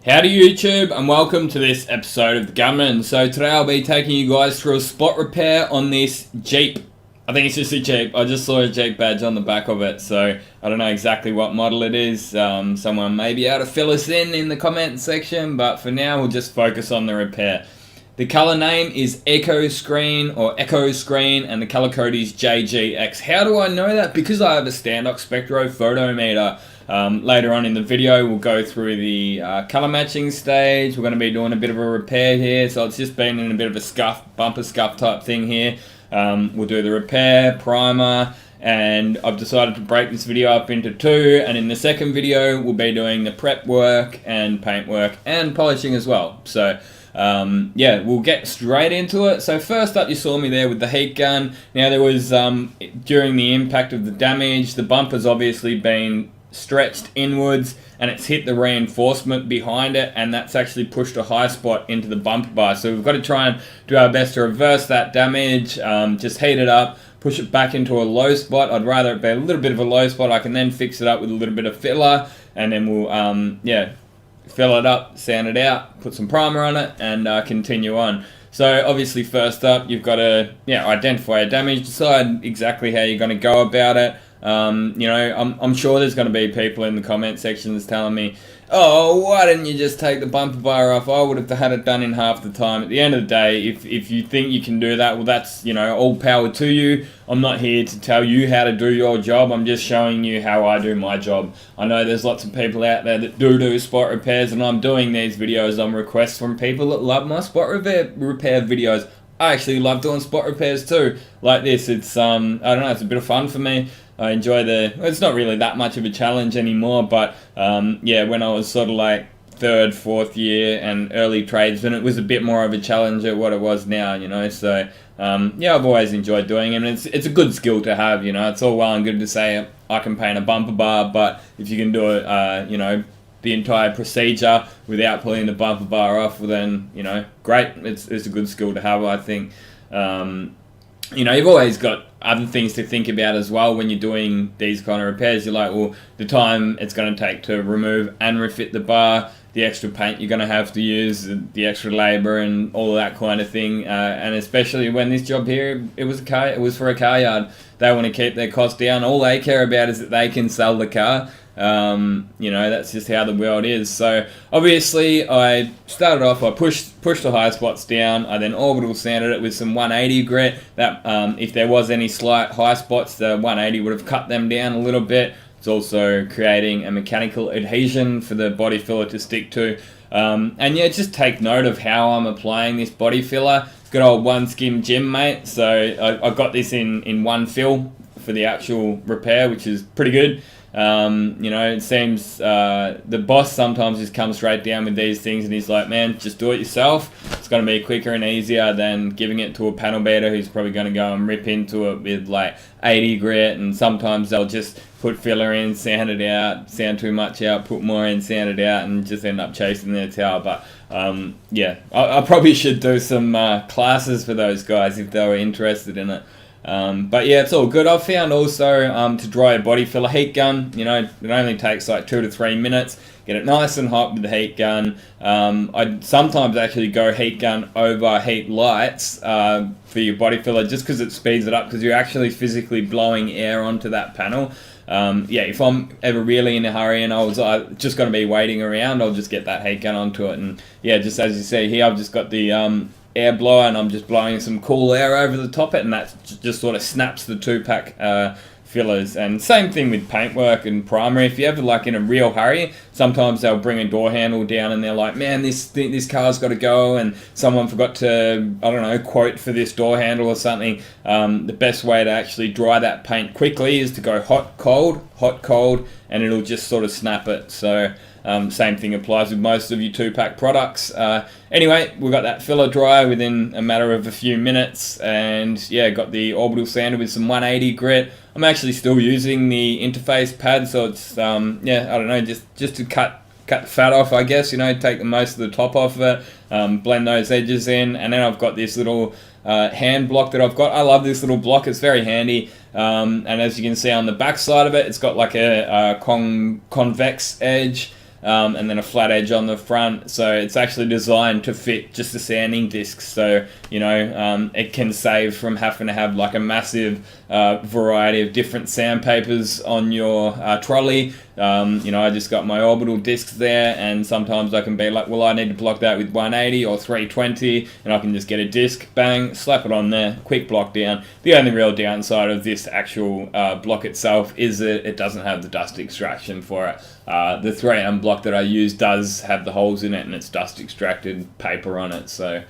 Howdy YouTube and welcome to this episode of the Gunman. So today I'll be taking you guys through a spot repair on this Jeep. I think it's just a Jeep. I just saw a Jeep badge on the back of it, so I don't know exactly what model it is. Someone may be able to fill us in the comment section, but for now we'll just focus on the repair. The color name is Echo Screen and the color code is JGX. How do I know that? Because I have a Standox spectrophotometer. Later on in the video we'll go through the color matching stage. We're going to be doing a bit of a repair here, so it's just been in a bit of a bumper scuff type thing here. We'll do the repair, primer, and I've decided to break this video up into two, and in the second video we'll be doing the prep work and paint work and polishing as well. So yeah, we'll get straight into it. So first up, you saw me there with the heat gun. Now there was, during the impact of the damage, the bumper's obviously been stretched inwards and it's hit the reinforcement behind it, and that's actually pushed a high spot into the bumper bar. So we've got to try and do our best to reverse that damage, just heat it up, push it back into a low spot. I'd rather it be a little bit of a low spot. I can then fix it up with a little bit of filler, and then we'll yeah, fill it up, sand it out, put some primer on it, and continue on. So obviously first up, you've got to identify your damage, decide exactly how you're going to go about it. You know, I'm sure there's going to be people in the comment sections telling me, oh, why didn't you just take the bumper bar off? I would have had it done in half the time. At the end of the day, if you think you can do that, well, that's, you know, all power to you. I'm not here to tell you how to do your job. I'm just showing you how I do my job. I know there's lots of people out there that do spot repairs, and I'm doing these videos on requests from people that love my spot repair videos. I actually love doing spot repairs too, like this. It's I don't know, it's a bit of fun for me. I enjoy it's not really that much of a challenge anymore, but yeah, when I was sort of like third, fourth year and early tradesman, it was a bit more of a challenge at what it was now, you know. So yeah, I've always enjoyed doing it, and it's a good skill to have, you know. It's all well and good to say I can paint a bumper bar, but if you can do it, you know, the entire procedure without pulling the bumper bar off, well then, you know, great. It's a good skill to have, I think. You know, you've always got other things to think about as well when you're doing these kind of repairs. You're like, well, the time it's going to take to remove and refit the bar, the extra paint you're going to have to use, the extra labour and all of that kind of thing. And especially when this job here, it was for a car yard. They want to keep their costs down. All they care about is that they can sell the car. You know, that's just how the world is. So obviously I started off, I pushed the high spots down. I then orbital sanded it with some 180 grit. That if there was any slight high spots, the 180 would have cut them down a little bit. It's also creating a mechanical adhesion for the body filler to stick to. And yeah, just take note of how I'm applying this body filler. Good old one skim Jim, mate. So I got this in one fill for the actual repair, which is pretty good. You know, it seems the boss sometimes just comes straight down with these things, and he's like, man, just do it yourself. It's going to be quicker and easier than giving it to a panel beater who's probably going to go and rip into it with like 80 grit, and sometimes they'll just put filler in, sand it out, sand too much out, put more in, sand it out, and just end up chasing their tail. But yeah, I probably should do some classes for those guys if they were interested in it. But yeah, it's all good. I've found also to dry a body filler heat gun, you know, it only takes like 2 to 3 minutes. Get it nice and hot with the heat gun. I sometimes actually go heat gun over heat lights for your body filler, just because it speeds it up, because you're actually physically blowing air onto that panel. Yeah, if I'm ever really in a hurry and I was just going to be waiting around, I'll just get that heat gun onto it. And yeah, just as you see here, I've just got the air blower, and I'm just blowing some cool air over the top of it, and that just sort of snaps the 2-pack fillers. And same thing with paintwork and primer. If you're ever like in a real hurry, sometimes they'll bring a door handle down and they're like, man, this car's got to go, and someone forgot to, I don't know, quote for this door handle or something. The best way to actually dry that paint quickly is to go hot, cold, and it'll just sort of snap it. So same thing applies with most of your 2-pack products. Anyway, we got that filler dry within a matter of a few minutes, and yeah, got the orbital sander with some 180 grit. I'm actually still using the interface pad, so it's yeah, I don't know, just to cut the fat off, I guess, you know, take the most of the top off of it, blend those edges in, and then I've got this little hand block that I've got. I love this little block, it's very handy, and as you can see on the back side of it, it's got like a convex edge. and then a flat edge on the front. So it's actually designed to fit just the sanding discs. So, you know, it can save from having to have like a massive variety of different sandpapers on your trolley. You know, I just got my Orbital discs there, and sometimes I can be like, well, I need to block that with 180 or 320, and I can just get a disc, bang, slap it on there, quick block down. The only real downside of this actual block itself is that it doesn't have the dust extraction for it. The 3M block that I use does have the holes in it, and it's dust extracted paper on it, so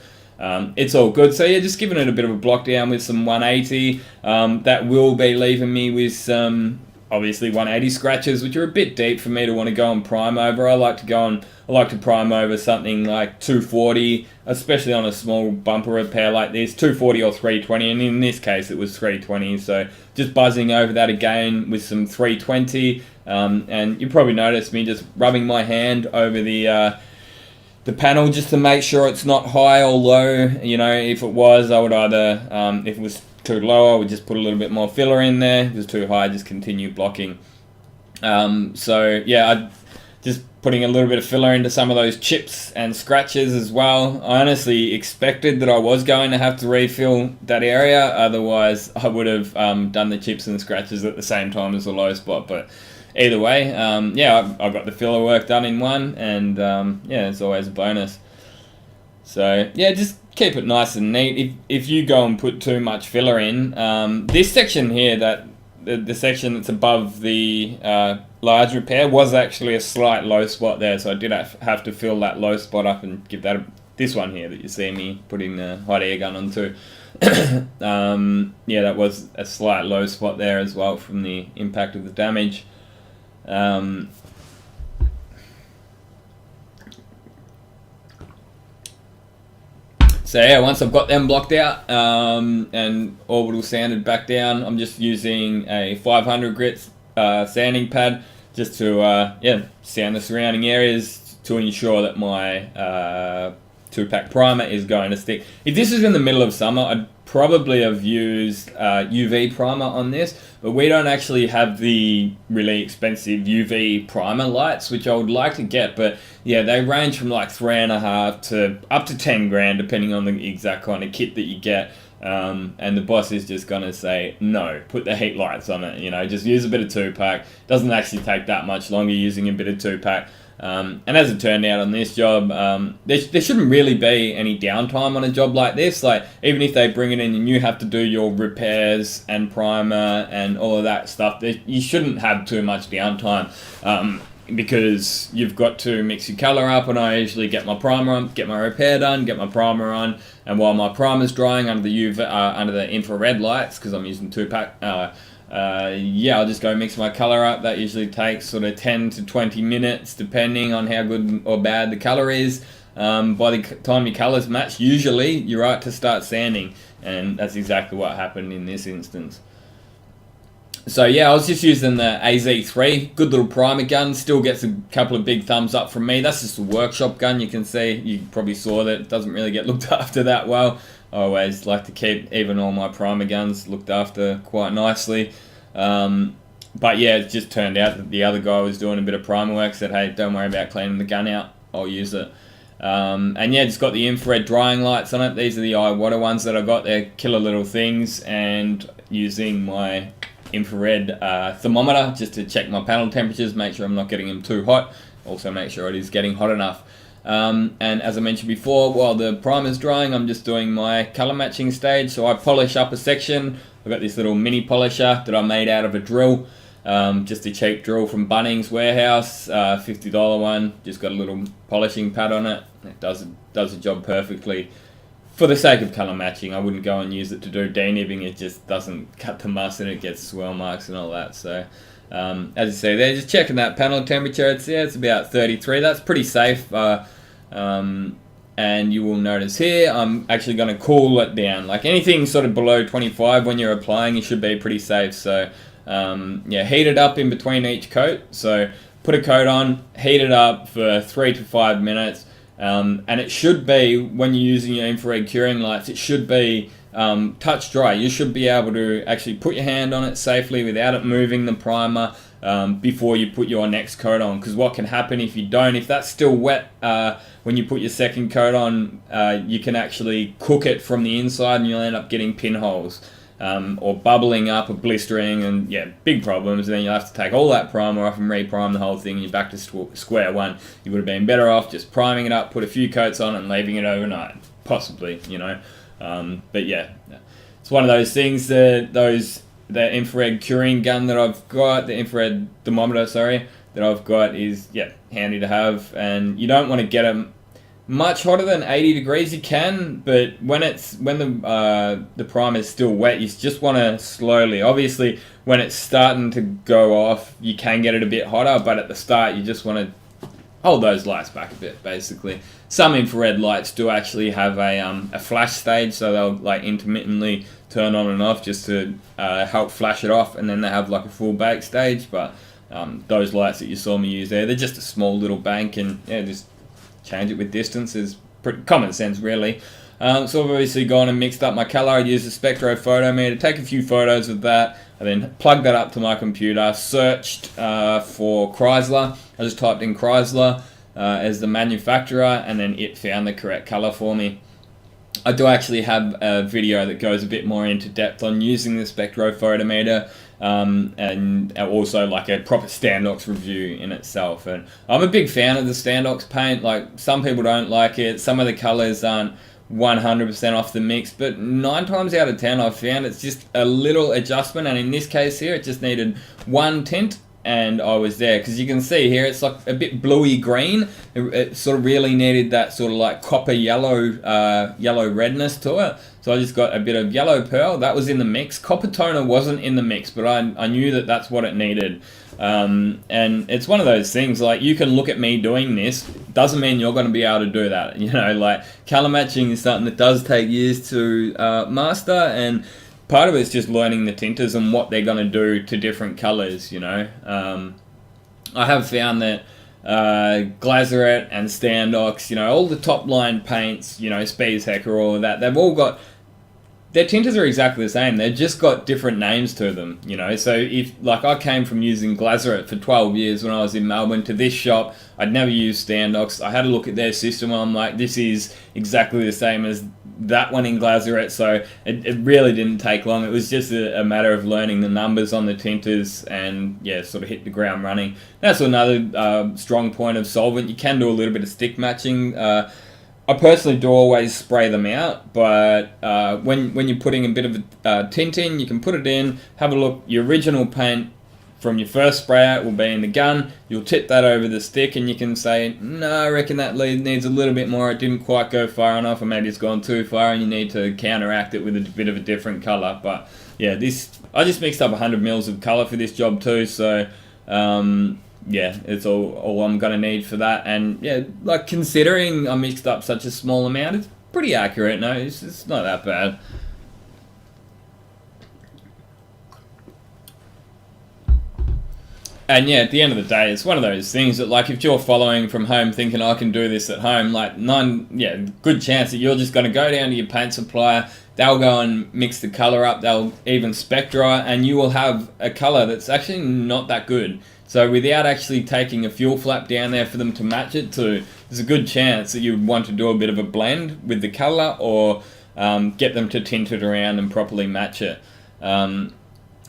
it's all good. So yeah, just giving it a bit of a block down with some 180. That will be leaving me with some obviously 180 scratches, which are a bit deep for me to want to go and prime over. I like to prime over something like 240, especially on a small bumper repair like this, 240 or 320, and in this case it was 320, so just buzzing over that again with some 320, and you probably noticed me just rubbing my hand over the panel just to make sure it's not high or low. You know, if it was, I would either, if it was too low, I would just put a little bit more filler in there. If it was too high, just continue blocking. So yeah, I just putting a little bit of filler into some of those chips and scratches as well. I honestly expected that I was going to have to refill that area, otherwise I would have done the chips and scratches at the same time as the low spot, but either way, yeah, I got the filler work done in one, and yeah, it's always a bonus. So yeah, just keep it nice and neat. If you go and put too much filler in, this section here, that the section that's above the large repair, was actually a slight low spot there, so I did have to fill that low spot up and give that this one here that you see me putting the hot air gun onto. Yeah, that was a slight low spot there as well from the impact of the damage. So yeah, once I've got them blocked out and Orbital sanded back down, I'm just using a 500 grit sanding pad just to yeah, sand the surrounding areas to ensure that my 2-pack primer is going to stick. If this is in the middle of summer, I'd probably have used UV primer on this, but we don't actually have the really expensive UV primer lights, which I would like to get, but yeah, they range from like $3.5 to up to 10 grand depending on the exact kind of kit that you get. And the boss is just gonna say, no, put the heat lights on it, you know, just use a bit of 2-pack. Doesn't actually take that much longer using a bit of 2-pack. And as it turned out on this job, there shouldn't really be any downtime on a job like this. Like, even if they bring it in and you have to do your repairs and primer and all of that stuff, you shouldn't have too much downtime, because you've got to mix your color up, and I usually get my primer on, get my repair done, get my primer on, and while my primer's drying under the under the infrared lights, because I'm using 2-pack, yeah, I'll just go mix my color up. That usually takes sort of 10 to 20 minutes depending on how good or bad the color is. By the time your colors match, usually you're right to start sanding, and that's exactly what happened in this instance. So yeah, I was just using the AZ3, good little primer gun, still gets a couple of big thumbs up from me. That's just a workshop gun, you can see, you probably saw that it doesn't really get looked after that well. I always like to keep even all my primer guns looked after quite nicely. But yeah, it just turned out that the other guy was doing a bit of primer work, said, hey, don't worry about cleaning the gun out, I'll use it. And yeah, it's got the infrared drying lights on it. These are the iWater ones that I got. They're killer little things, and using my infrared thermometer just to check my panel temperatures, make sure I'm not getting them too hot, also make sure it is getting hot enough. And as I mentioned before, while the primer's drying, I'm just doing my color matching stage. So I polish up a section. I've got this little mini polisher that I made out of a drill, just a cheap drill from Bunnings Warehouse, $50 one, just got a little polishing pad on it. It does the job perfectly. For the sake of color matching, I wouldn't go and use it to do denibbing. It just doesn't cut the must, and it gets swirl marks and all that. So, as you see there, just checking that panel temperature. It's about 33. That's pretty safe. And you will notice here, I'm actually going to cool it down. Like anything sort of below 25 when you're applying, you should be pretty safe. So, yeah, heat it up in between each coat. So, put a coat on, heat it up for 3 to 5 minutes. And it should be, when you're using your infrared curing lights, it should be touch dry. You should be able to actually put your hand on it safely without it moving the primer before you put your next coat on, because what can happen if you don't, if that's still wet when you put your second coat on, you can actually cook it from the inside and you'll end up getting pinholes. Or bubbling up or blistering, and yeah, big problems. And then you'll have to take all that primer off and re-prime the whole thing, and you're back to square one. You would have been better off just priming it up, put a few coats on and leaving it overnight, possibly, you know. But yeah, it's one of those things that the infrared curing gun that I've got, the infrared thermometer, sorry, that I've got is, yeah, handy to have. And you don't want to get them much hotter than 80 degrees. You can, but when the primer is still wet, you just want to slowly. Obviously, when it's starting to go off, you can get it a bit hotter, but at the start, you just want to hold those lights back a bit, basically. Some infrared lights do actually have a flash stage, so they'll like intermittently turn on and off just to help flash it off, and then they have like a full bake stage. But those lights that you saw me use there, they're just a small little bank, and yeah, just change it with distance is pretty common sense, really. So I've obviously gone and mixed up my colour. I used a spectrophotometer, take a few photos of that, and then plugged that up to my computer, searched for Chrysler. I just typed in Chrysler as the manufacturer, and then it found the correct colour for me. I do actually have a video that goes a bit more into depth on using the spectrophotometer, and also like a proper Standox review in itself. And I'm a big fan of the Standox paint. Like, some people don't like it, some of the colours aren't 100% off the mix, but 9 times out of 10 I've found it's just a little adjustment, and in this case here it just needed one tint and I was there. Because you can see here it's like a bit bluey green. It sort of really needed that sort of like copper yellow yellow redness to it. So I just got a bit of yellow pearl. That was in the mix. Copper toner wasn't in the mix, but I knew that that's what it needed. And it's one of those things, like, you can look at me doing this, doesn't mean you're going to be able to do that. You know, like, colour matching is something that does take years to master, and part of it's just learning the tinters and what they're going to do to different colours, you know. I have found that Glazeret and Standox, you know, all the top line paints, you know, Speed's Hecker, all of that, they've all got, their tinters are exactly the same. They've just got different names to them, you know. So if, like, I came from using Glazeret for 12 years when I was in Melbourne to this shop, I'd never used Standox. I had a look at their system and I'm like, this is exactly the same as that one in Glazeret. So it really didn't take long. It was just a matter of learning the numbers on the tinters and, yeah, sort of hit the ground running. That's another strong point of solvent. You can do a little bit of stick matching. I personally do always spray them out, but when you're putting a bit of tint in, you can put it in, have a look. Your original paint from your first spray out will be in the gun. You'll tip that over the stick and you can say, no, I reckon that needs a little bit more. It didn't quite go far enough, or maybe it's gone too far, and you need to counteract it with a bit of a different colour. But yeah, I just mixed up 100 mils of colour for this job too, so yeah, it's all I'm gonna need for that. And yeah, like, considering I mixed up such a small amount, it's pretty accurate. No, it's not that bad. And yeah, at the end of the day, it's one of those things that, like, if you're following from home thinking I can do this at home, like, good chance that you're just going to go down to your paint supplier, they'll go and mix the colour up, they'll even spec dry, and you will have a colour that's actually not that good. So without actually taking a fuel flap down there for them to match it to, there's a good chance that you would want to do a bit of a blend with the colour, or get them to tint it around and properly match it.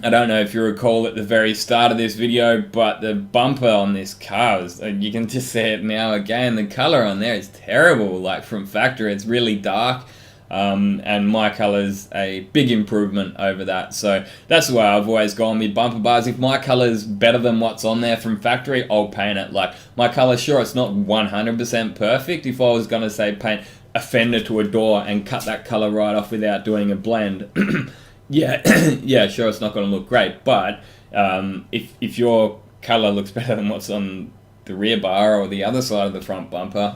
I don't know if you recall at the very start of this video, but the bumper on this car is, you can just see it now again, the colour on there is terrible. Like, from factory it's really dark, and my colour's a big improvement over that. So that's the way I've always gone with bumper bars. If my colour's better than what's on there from factory, I'll paint it. Like, my colour, sure, it's not 100% perfect. If I was going to say paint a fender to a door and cut that colour right off without doing a blend, yeah, sure, it's not going to look great, but if your colour looks better than what's on the rear bar or the other side of the front bumper,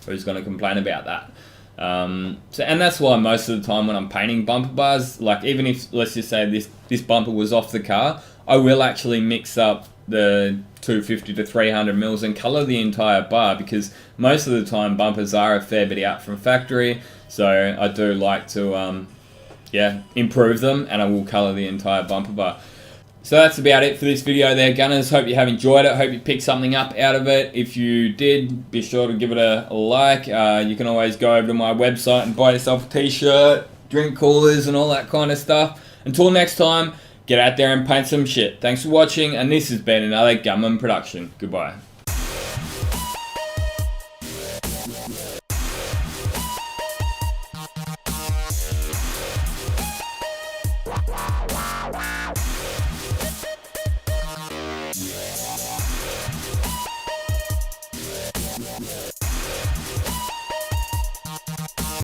who's going to complain about that? And that's why most of the time when I'm painting bumper bars, like, even if, let's just say this bumper was off the car, I will actually mix up the 250 to 300 mils and colour the entire bar, because most of the time bumpers are a fair bit out from factory, so I do like to yeah, improve them, and I will colour the entire bumper bar. So that's about it for this video there, Gunners. Hope you have enjoyed it. Hope you picked something up out of it. If you did, be sure to give it a like. You can always go over to my website and buy yourself a t-shirt, drink coolers, and all that kind of stuff. Until next time, get out there and paint some shit. Thanks for watching, and this has been another Gunman production. Goodbye.